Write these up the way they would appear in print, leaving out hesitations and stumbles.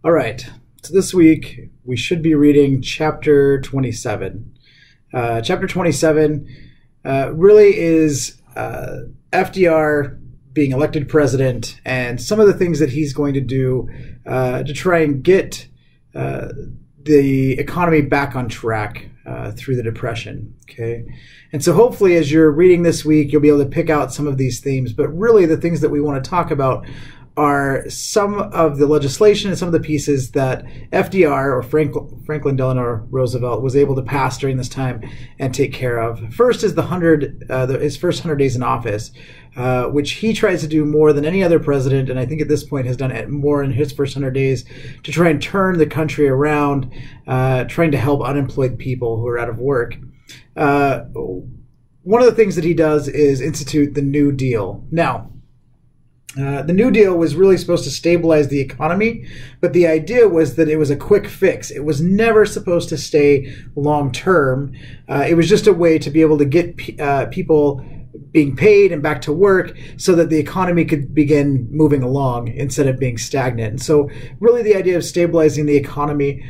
All right. So this week we should be reading chapter 27. Chapter 27 really is FDR being elected president and some of the things that he's going to do to try and get the economy back on track through the Depression. Okay. And so hopefully as you're reading this week, you'll be able to pick out some of these themes. But really the things that we want to talk about are some of the legislation and some of the pieces that FDR or Franklin Delano Roosevelt was able to pass during this time and take care of. First is his first 100 days in office, which he tries to do more than any other president, and I think at this point has done it more in his first 100 days to try and turn the country around, trying to help unemployed people who are out of work. One of the things that he does is institute the New Deal. Now, the New Deal was really supposed to stabilize the economy, but the idea was that it was a quick fix. It was never supposed to stay long term. It was just a way to be able to get people being paid and back to work so that the economy could begin moving along instead of being stagnant. And so really the idea of stabilizing the economy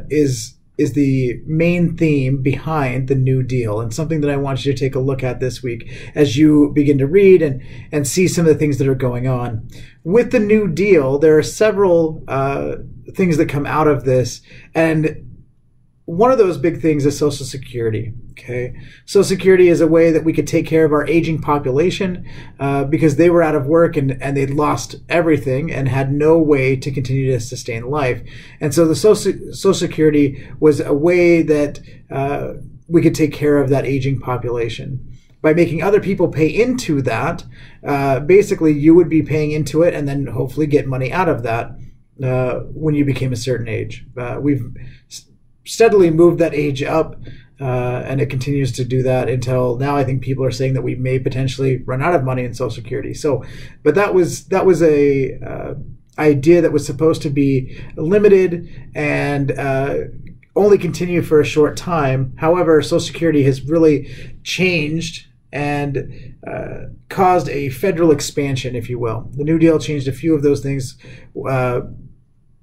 is the main theme behind the New Deal, and something that I want you to take a look at this week as you begin to read and see some of the things that are going on. With the New Deal, there are several things that come out of this, and one of those big things is Social Security. Okay, Social Security is a way that we could take care of our aging population because they were out of work and they'd lost everything and had no way to continue to sustain life. And so the Social Security was a way that we could take care of that aging population. By making other people pay into that, basically you would be paying into it and then hopefully get money out of that when you became a certain age. We've steadily moved that age up, and it continues to do that until now. I think people are saying that we may potentially run out of money in Social Security. So, but that was a idea that was supposed to be limited and only continue for a short time. However, Social Security has really changed and caused a federal expansion, if you will. The New Deal changed a few of those things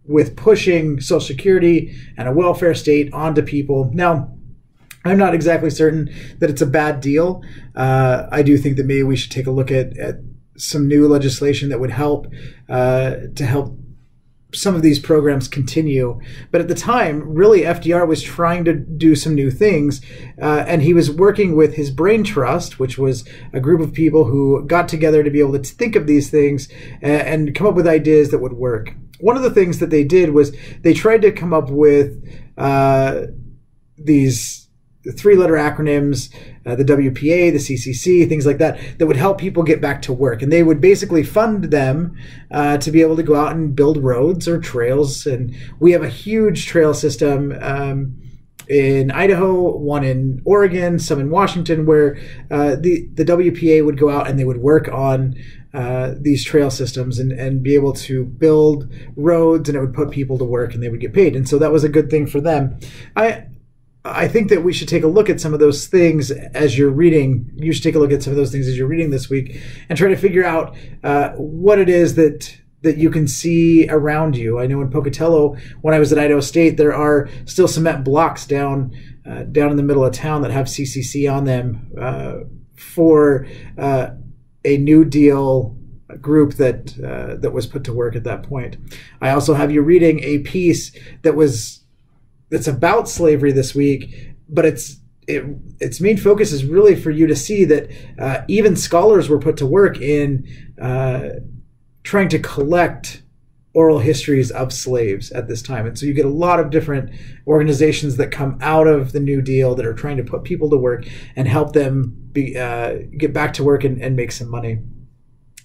with pushing Social Security and a welfare state onto people. Now, I'm not exactly certain that it's a bad deal. I do think that maybe we should take a look at some new legislation that would help to help some of these programs continue. But at the time, really, FDR was trying to do some new things, and he was working with his Brain Trust, which was a group of people who got together to be able to think of these things and come up with ideas that would work. One of the things that they did was they tried to come up with these three-letter acronyms, the WPA, the CCC, things like that, that would help people get back to work. And they would basically fund them to be able to go out and build roads or trails. And we have a huge trail system in Idaho, one in Oregon, some in Washington, where the WPA would go out and they would work on these trail systems and be able to build roads, and it would put people to work and they would get paid. And so that was a good thing for them. I think that we should take a look at some of those things as you're reading. You should take a look at some of those things as you're reading this week and try to figure out what it is that you can see around you. I know in Pocatello, when I was at Idaho State, there are still cement blocks down in the middle of town that have CCC on them for a New Deal group that was put to work at that point. I also have you reading a piece that's about slavery this week, but its main focus is really for you to see that even scholars were put to work in trying to collect oral histories of slaves at this time. And so you get a lot of different organizations that come out of the New Deal that are trying to put people to work and help them get back to work and make some money.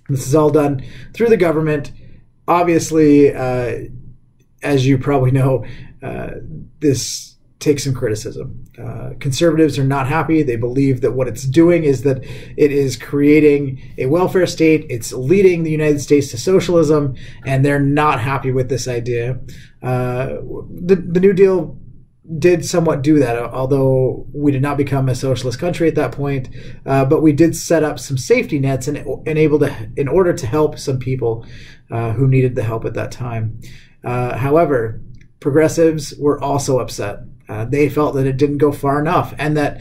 This is all done through the government. Obviously, as you probably know, this takes some criticism. Conservatives are not happy. They believe that what it's doing is that it is creating a welfare state. It's leading the United States to socialism, and they're not happy with this idea. The New Deal did somewhat do that, although we did not become a socialist country at that point. But we did set up some safety nets in order to help some people who needed the help at that time. However, progressives were also upset. They felt that it didn't go far enough, and that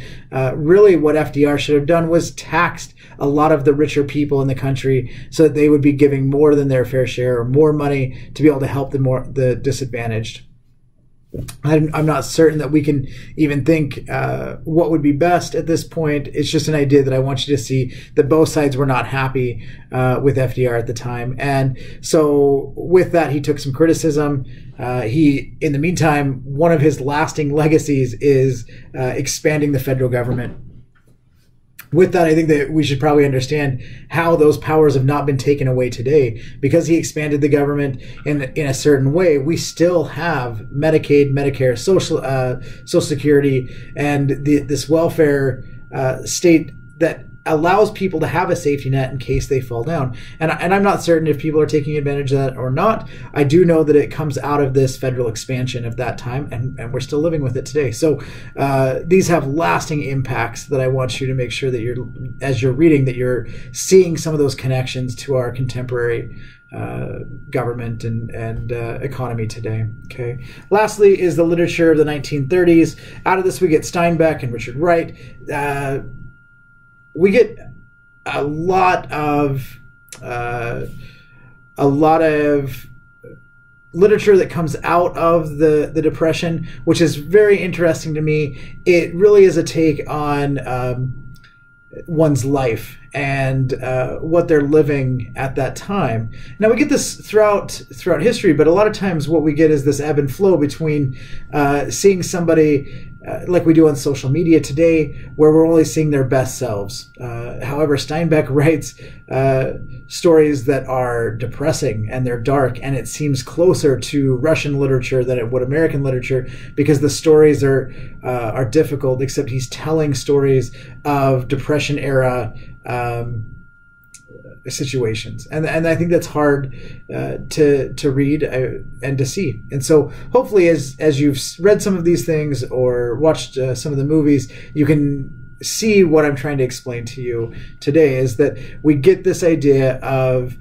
really what FDR should have done was taxed a lot of the richer people in the country so that they would be giving more than their fair share or more money to be able to help the disadvantaged. I'm not certain that we can even think what would be best at this point. It's just an idea that I want you to see that both sides were not happy with FDR at the time. And so with that, he took some criticism. In the meantime, one of his lasting legacies is expanding the federal government. With that, I think that we should probably understand how those powers have not been taken away today. Because he expanded the government in a certain way, we still have Medicaid, Medicare, Social Security, and this welfare state that allows people to have a safety net in case they fall down. And I'm not certain if people are taking advantage of that or not. I do know that it comes out of this federal expansion of that time, and we're still living with it today. So these have lasting impacts that I want you to make sure that as you're reading, that you're seeing some of those connections to our contemporary government and economy today. Okay. Lastly is the literature of the 1930s. Out of this, we get Steinbeck and Richard Wright. We get a lot of literature that comes out of the Depression, which is very interesting to me. It really is a take on one's life and what they're living at that time. Now, we get this throughout history, but a lot of times what we get is this ebb and flow between seeing somebody like we do on social media today, where we're only seeing their best selves. However, Steinbeck writes stories that are depressing and they're dark, and it seems closer to Russian literature than it would American literature, because the stories are difficult, except he's telling stories of Depression era situations, and I think that's hard to read and to see. And so hopefully as you've read some of these things or watched some of the movies, you can see what I'm trying to explain to you today, is that we get this idea of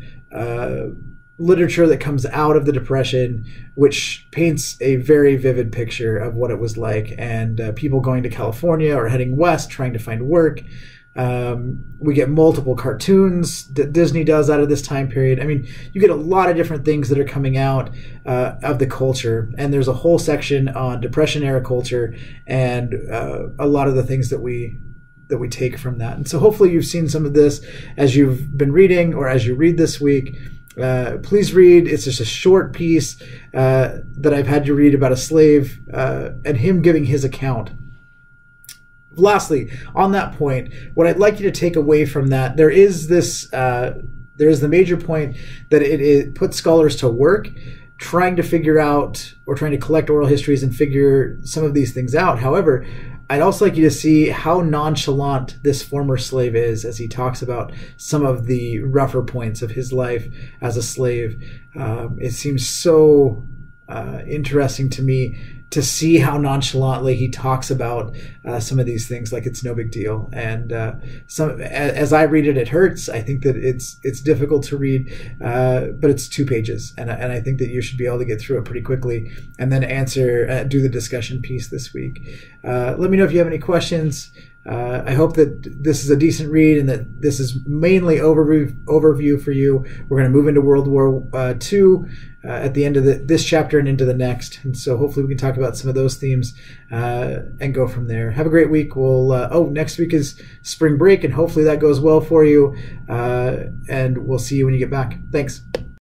literature that comes out of the Depression, which paints a very vivid picture of what it was like, and people going to California or heading west trying to find work. We get multiple cartoons that Disney does out of this time period. I mean, you get a lot of different things that are coming out of the culture, and there's a whole section on Depression era culture and a lot of the things that we take from that. And so hopefully you've seen some of this as you've been reading or as you read this week. Please read. It's just a short piece that I've had you read about a slave and him giving his account. Lastly, on that point, what I'd like you to take away from that, there is the major point that it puts scholars to work trying to figure out or trying to collect oral histories and figure some of these things out. However, I'd also like you to see how nonchalant this former slave is as he talks about some of the rougher points of his life as a slave. It seems so interesting to me to see how nonchalantly he talks about some of these things like it's no big deal. And as I read it, it hurts. I think that it's difficult to read, but it's 2 pages, and I think that you should be able to get through it pretty quickly and then do the discussion piece this week. Let me know if you have any questions. I hope that this is a decent read and that this is mainly overview for you. We're going to move into World War II at the end of this chapter and into the next. And so hopefully we can talk about some of those themes and go from there. Have a great week. Next week is spring break, and hopefully that goes well for you. And we'll see you when you get back. Thanks.